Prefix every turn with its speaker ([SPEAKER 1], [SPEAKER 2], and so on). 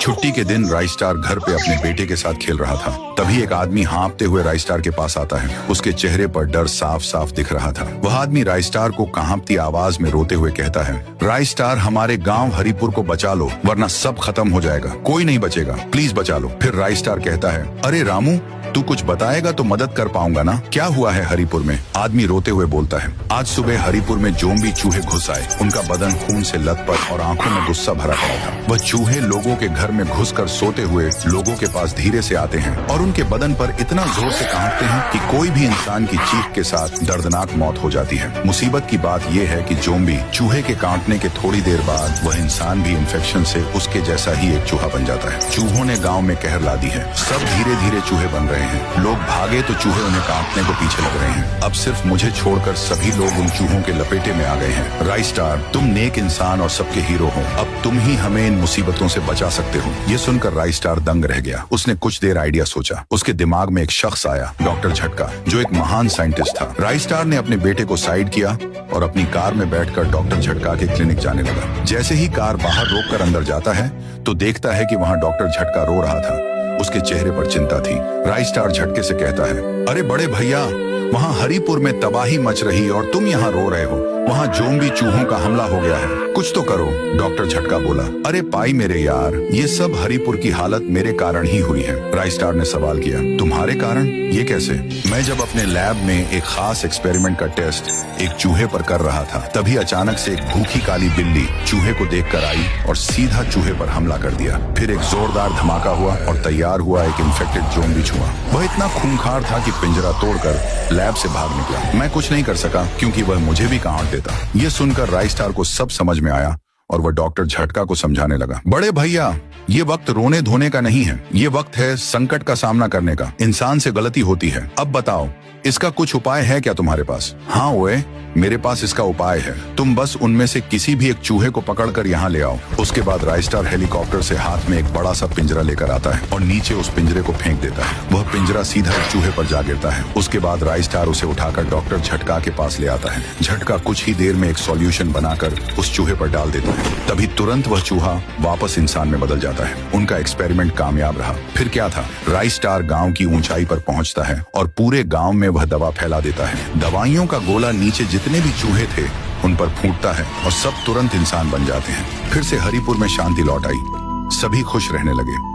[SPEAKER 1] छुट्टी के दिन राइस्टार घर पे अपने बेटे के साथ खेल रहा था। तभी एक आदमी हाँफते हुए राइस्टार के पास आता है। उसके चेहरे पर डर साफ साफ दिख रहा था। वह आदमी राइस्टार को कांपती आवाज में रोते हुए कहता है, राइस्टार, हमारे गांव हरिपुर को बचा लो, वरना सब खत्म हो जाएगा, कोई नहीं बचेगा, प्लीज बचा लो। फिर राइस्टार कहता है, अरे रामू, तू कुछ बताएगा तो मदद कर पाऊंगा ना, क्या हुआ है हरिपुर में? आदमी रोते हुए बोलता है, आज सुबह हरिपुर में जोम्बी चूहे घुस आए। उनका बदन खून से लथपथ और आंखों में गुस्सा भरा पड़ा था। वह चूहे लोगों के घर में घुसकर सोते हुए लोगों के पास धीरे से आते हैं और उनके बदन पर इतना जोर से कांपते हैं कि कोई भी इंसान की चीख के साथ दर्दनाक मौत हो जाती है। मुसीबत की बात यह है कि जोम्बी चूहे के काटने के थोड़ी देर बाद वह इंसान भी इन्फेक्शन से उसके जैसा ही एक चूहा बन जाता है। चूहों ने गाँव में कहर ला दी है। सब धीरे धीरे चूहे बन रहे हैं। लोग भागे तो चूहे उन्हें काटने को पीछे लग रहे हैं। अब सिर्फ मुझे छोड़कर सभी लोग उन चूहों के लपेटे में आ गए हैं। राइस्टार, तुम नेक इंसान और सबके हीरो हो। अब तुम ही हमें इन मुसीबतों से बचा सकते हो। ये सुनकर राइस्टार दंग रह गया। उसने कुछ देर आइडिया सोचा। उसके दिमाग में एक शख्स आया, डॉक्टर झटका, जो एक महान साइंटिस्ट था। राइस्टार ने अपने बेटे को साइड किया और अपनी कार में बैठकर डॉक्टर झटका के क्लिनिक जाने लगा। जैसे ही कार बाहर रोककर अंदर जाता है तो देखता है कि वहाँ डॉक्टर झटका रो रहा था। उसके चेहरे पर चिंता थी। राइस्टार झटके से कहता है, अरे बड़े भैया, वहाँ हरिपुर में तबाही मच रही और तुम यहाँ रो रहे हो। वहाँ जोम्बी चूहों का हमला हो गया है, कुछ तो करो। डॉक्टर झटका बोला, अरे पाई मेरे यार, ये सब हरिपुर की हालत मेरे कारण ही हुई है। राइस्टार ने सवाल किया, तुम्हारे कारण? ये कैसे? मैं जब अपने लैब में एक खास एक्सपेरिमेंट का टेस्ट एक चूहे पर कर रहा था, तभी अचानक से एक भूखी काली बिल्ली चूहे को देखकर आई और सीधा चूहे पर हमला कर दिया। फिर एक जोरदार धमाका हुआ और तैयार हुआ एक इन्फेक्टेड जोम्बी चूहा। वह इतना खूंखार था कि पिंजरा तोड़कर लैब से भाग निकला। मैं कुछ नहीं कर सका क्योंकि वह मुझे भी काट देता। ये सुनकर राइस्टार को सब समझ में आया और वह डॉक्टर झटका को समझाने लगा, बड़े भैया, ये वक्त रोने धोने का नहीं है, ये वक्त है संकट का सामना करने का। इंसान से गलती होती है। अब बताओ, इसका कुछ उपाय है क्या तुम्हारे पास? हाँ ओए, मेरे पास इसका उपाय है। तुम बस उनमें से किसी भी एक चूहे को पकड़कर यहाँ ले आओ। उसके बाद राइस्टार हेलीकॉप्टर से हाथ में एक बड़ा सा पिंजरा लेकर आता है और नीचे उस पिंजरे को फेंक देता है। वह पिंजरा सीधा एक चूहे पर जा गिरता है। उसके बाद राइस्टार उसे उठाकर डॉक्टर झटका के पास ले आता है। झटका कुछ ही देर में एक सॉल्यूशन बनाकर उस चूहे पर डाल देता है। तभी तुरंत वह चूहा वापस इंसान में बदल जाता है। उनका एक्सपेरिमेंट कामयाब रहा। फिर क्या था, राइस्टार गाँव की ऊंचाई पर पहुंचता है और पूरे गाँव में वह दवा फैला देता है। दवाइयों का गोला नीचे जितने भी चूहे थे उन पर फूटता है और सब तुरंत इंसान बन जाते हैं। फिर से हरिपुर में शांति लौट आई। सभी खुश रहने लगे।